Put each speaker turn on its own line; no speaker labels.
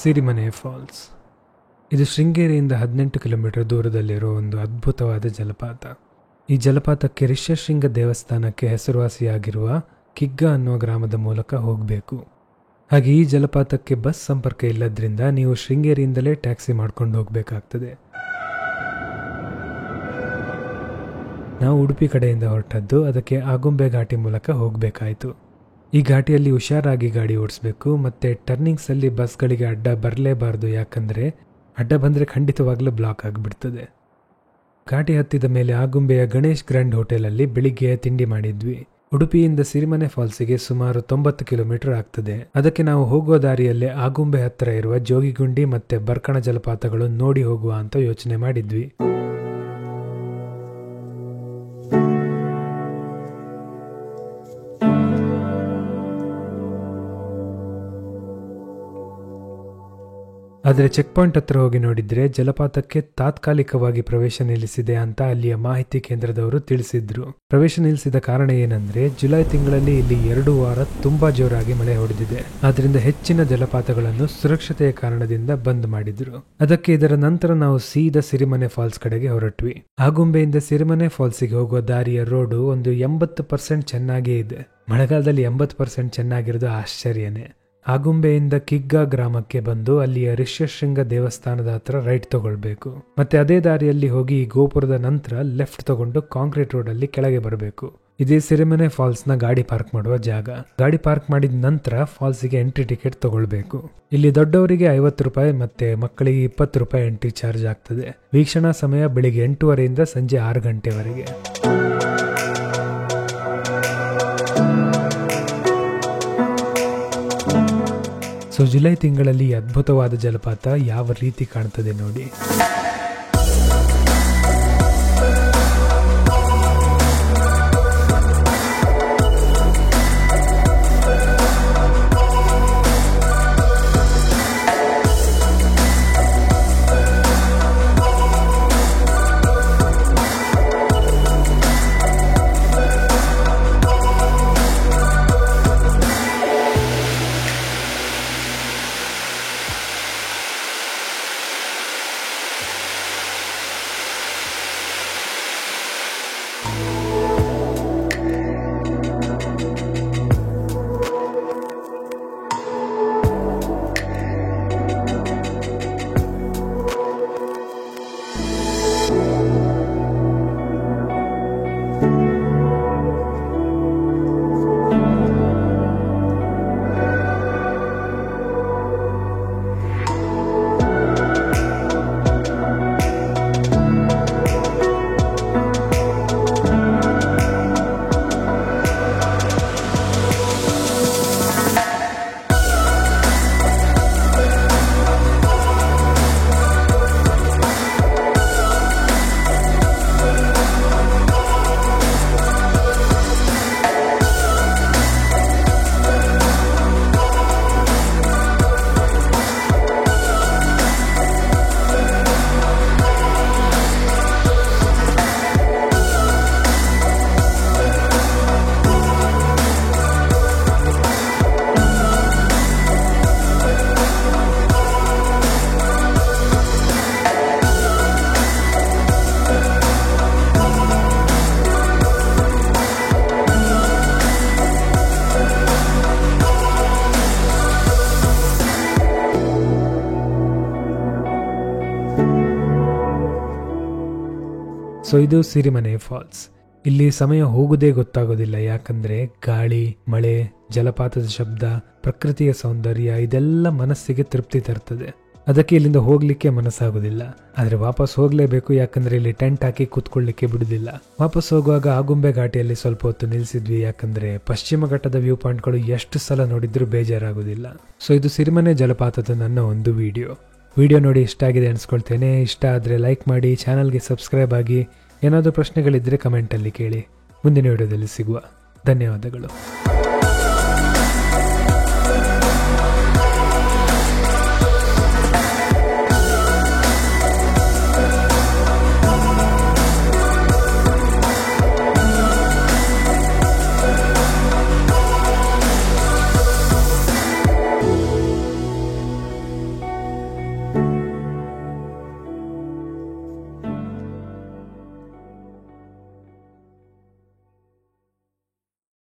Sirimane falls. ಇದು ಶೃಂಗೇರಿಯಿಂದ 18 kilometre ದೂರದಲ್ಲಿರೋ ಒಂದು ಅದ್ಭುತವಾದ ಜಲಪಾತ. ಈ ಜಲಪಾತಕ್ಕೆ ರಿಷಶೃಂಗ ದೇವಸ್ಥಾನಕ್ಕೆ ಹೆಸರುವಾಸಿಯಾಗಿರುವ ಕಿಗ್ಗ ಅನ್ನೋ ಗ್ರಾಮದ ಮೂಲಕ ಹೋಗಬೇಕು. ಹಾಗೆ ಈ ಜಲಪಾತಕ್ಕೆ ಬಸ್ ಸಂಪರ್ಕ ಇಲ್ಲದ್ರಿಂದ ನೀವು ಶೃಂಗೇರಿಯಿಂದಲೇ ಟ್ಯಾಕ್ಸಿ ಮಾಡ್ಕೊಂಡು ಹೋಗಬೇಕಾಗ್ತದೆ. ನಾವು ಉಡುಪಿ ಕಡೆಯಿಂದ ಹೊರಟದ್ದು, ಅದಕ್ಕೆ ಆಗುಂಬೆ ಘಾಟಿ ಮೂಲಕ ಹೋಗಬೇಕಾಯಿತು. ಈ ಘಾಟಿಯಲ್ಲಿ ಹುಷಾರಾಗಿ ಗಾಡಿ ಓಡಿಸ್ಬೇಕು, ಮತ್ತು ಟರ್ನಿಂಗ್ಸಲ್ಲಿ ಬಸ್ಗಳಿಗೆ ಅಡ್ಡ ಬರಲೇಬಾರ್ದು, ಯಾಕಂದರೆ ಅಡ್ಡ ಬಂದರೆ ಖಂಡಿತವಾಗ್ಲೂ ಬ್ಲಾಕ್ ಆಗಿಬಿಡ್ತದೆ. ಘಾಟಿ ಹತ್ತಿದ ಮೇಲೆ ಆಗುಂಬೆಯ ಗಣೇಶ್ ಗ್ರ್ಯಾಂಡ್ ಹೋಟೆಲಲ್ಲಿ ಬೆಳಿಗ್ಗೆ ತಿಂಡಿ ಮಾಡಿದ್ವಿ. ಉಡುಪಿಯಿಂದ ಸಿರಿಮನೆ ಫಾಲ್ಸಿಗೆ ಸುಮಾರು 90 ಕಿಲೋಮೀಟರ್ ಆಗ್ತದೆ. ಅದಕ್ಕೆ ನಾವು ಹೋಗುವ ದಾರಿಯಲ್ಲೇ ಆಗುಂಬೆ ಹತ್ತಿರ ಇರುವ ಜೋಗಿಗುಂಡಿ ಮತ್ತು ಬರ್ಕಣ ಜಲಪಾತಗಳು ನೋಡಿ ಹೋಗುವ ಅಂತ ಯೋಚನೆ ಮಾಡಿದ್ವಿ. ಆದರೆ ಚೆಕ್ ಪಾಯಿಂಟ್ ಹತ್ರ ಹೋಗಿ ನೋಡಿದ್ರೆ ಜಲಪಾತಕ್ಕೆ ತಾತ್ಕಾಲಿಕವಾಗಿ ಪ್ರವೇಶ ನಿಲ್ಲಿಸಿದೆ ಅಂತ ಅಲ್ಲಿಯ ಮಾಹಿತಿ ಕೇಂದ್ರದವರು ತಿಳಿಸಿದ್ರು. ಪ್ರವೇಶ ನಿಲ್ಲಿಸಿದ ಕಾರಣ ಏನಂದ್ರೆ, ಜುಲೈ ತಿಂಗಳಲ್ಲಿ ಇಲ್ಲಿ 2 ವಾರ ತುಂಬಾ ಜೋರಾಗಿ ಮಳೆ ಹೊಡೆದಿದೆ. ಆದ್ರಿಂದ ಹೆಚ್ಚಿನ ಜಲಪಾತಗಳನ್ನು ಸುರಕ್ಷತೆಯ ಕಾರಣದಿಂದ ಬಂದ್ ಮಾಡಿದ್ರು. ಅದಕ್ಕೆ ಇದರ ನಂತರ ನಾವು ಸೀದಾ ಸಿರಿಮನೆ ಫಾಲ್ಸ್ ಕಡೆಗೆ ಹೊರಟ್ವಿ. ಆಗುಂಬೆಯಿಂದ ಸಿರಿಮನೆ ಫಾಲ್ಸಿಗೆ ಹೋಗುವ ದಾರಿಯ ರೋಡು ಒಂದು 80% ಚೆನ್ನಾಗೇ ಇದೆ. ಮಳೆಗಾಲದಲ್ಲಿ 80% ಚೆನ್ನಾಗಿರೋದು ಆಶ್ಚರ್ಯನೇ. ಆಗುಂಬೆಯಿಂದ ಕಿಗ್ಗ ಗ್ರಾಮಕ್ಕೆ ಬಂದು ಅಲ್ಲಿಯ ರಿಷಶೃಂಗ ದೇವಸ್ಥಾನದ ಹತ್ರ ರೈಟ್ ತಗೊಳ್ಬೇಕು. ಮತ್ತೆ ಅದೇ ದಾರಿಯಲ್ಲಿ ಹೋಗಿ ಈ ಗೋಪುರದ ನಂತರ ಲೆಫ್ಟ್ ತಗೊಂಡು ಕಾಂಕ್ರೀಟ್ ರೋಡ್ ಅಲ್ಲಿ ಕೆಳಗೆ ಬರಬೇಕು. ಇದೇ ಸಿರಿಮನೆ ಫಾಲ್ಸ್ ನ ಗಾಡಿ ಪಾರ್ಕ್ ಮಾಡುವ ಜಾಗ. ಗಾಡಿ ಪಾರ್ಕ್ ಮಾಡಿದ ನಂತರ ಫಾಲ್ಸಿಗೆ ಎಂಟ್ರಿ ಟಿಕೆಟ್ ತಗೊಳ್ಬೇಕು. ಇಲ್ಲಿ ದೊಡ್ಡವರಿಗೆ 50 ರೂಪಾಯಿ ಮತ್ತೆ ಮಕ್ಕಳಿಗೆ 20 ರೂಪಾಯಿ ಎಂಟ್ರಿ ಚಾರ್ಜ್ ಆಗ್ತದೆ. ವೀಕ್ಷಣಾ ಸಮಯ ಬೆಳಿಗ್ಗೆ 8:30ರಿಂದ ಸಂಜೆ 6 ಗಂಟೆವರೆಗೆ. ಸೊ ಜುಲೈ ತಿಂಗಳಲ್ಲಿ ಅದ್ಭುತವಾದ ಜಲಪಾತ ಯಾವ ರೀತಿ ಕಾಣ್ತದೆ ನೋಡಿ. ಸೊ ಇದು ಸಿರಿಮನೆ ಫಾಲ್ಸ್. ಇಲ್ಲಿ ಸಮಯ ಹೋಗುವುದೇ ಗೊತ್ತಾಗೋದಿಲ್ಲ, ಯಾಕಂದ್ರೆ ಗಾಳಿ, ಮಳೆ, ಜಲಪಾತದ ಶಬ್ದ, ಪ್ರಕೃತಿಯ ಸೌಂದರ್ಯ ಇದೆಲ್ಲ ಮನಸ್ಸಿಗೆ ತೃಪ್ತಿ ತರ್ತದೆ. ಅದಕ್ಕೆ ಇಲ್ಲಿಂದ ಹೋಗ್ಲಿಕ್ಕೆ ಮನಸ್ಸಾಗೋದಿಲ್ಲ. ಆದ್ರೆ ವಾಪಸ್ ಹೋಗ್ಲೇಬೇಕು, ಯಾಕಂದ್ರೆ ಇಲ್ಲಿ ಟೆಂಟ್ ಹಾಕಿ ಕೂತ್ಕೊಳ್ಳಿಕ್ಕೆ ಬಿಡುದಿಲ್ಲ. ವಾಪಸ್ ಹೋಗುವಾಗ ಆಗುಂಬೆ ಘಾಟಿಯಲ್ಲಿ ಸ್ವಲ್ಪ ಹೊತ್ತು ನಿಲ್ಸಿದ್ವಿ, ಯಾಕಂದ್ರೆ ಪಶ್ಚಿಮ ಘಟ್ಟದ ವ್ಯೂ ಪಾಯಿಂಟ್ಗಳು ಎಷ್ಟು ಸಲ ನೋಡಿದ್ರೂ ಬೇಜಾರಾಗೋದಿಲ್ಲ. ಸೊ ಇದು ಸಿರಿಮನೆ ಜಲಪಾತದ ನನ್ನ ಒಂದು ವಿಡಿಯೋ ನೋಡಿ ಇಷ್ಟ ಆಗಿದೆ ಅನ್ಸ್ಕೊಳ್ತೇನೆ. ಇಷ್ಟ ಆದರೆ ಲೈಕ್ ಮಾಡಿ, ಚಾನಲ್ಗೆ ಸಬ್ಸ್ಕ್ರೈಬ್ ಆಗಿ. ಏನಾದರೂ ಪ್ರಶ್ನೆಗಳಿದ್ದರೆ ಕಮೆಂಟಲ್ಲಿ ಕೇಳಿ. ಮುಂದಿನ ವಿಡಿಯೋದಲ್ಲಿ ಸಿಗುವ. ಧನ್ಯವಾದಗಳು.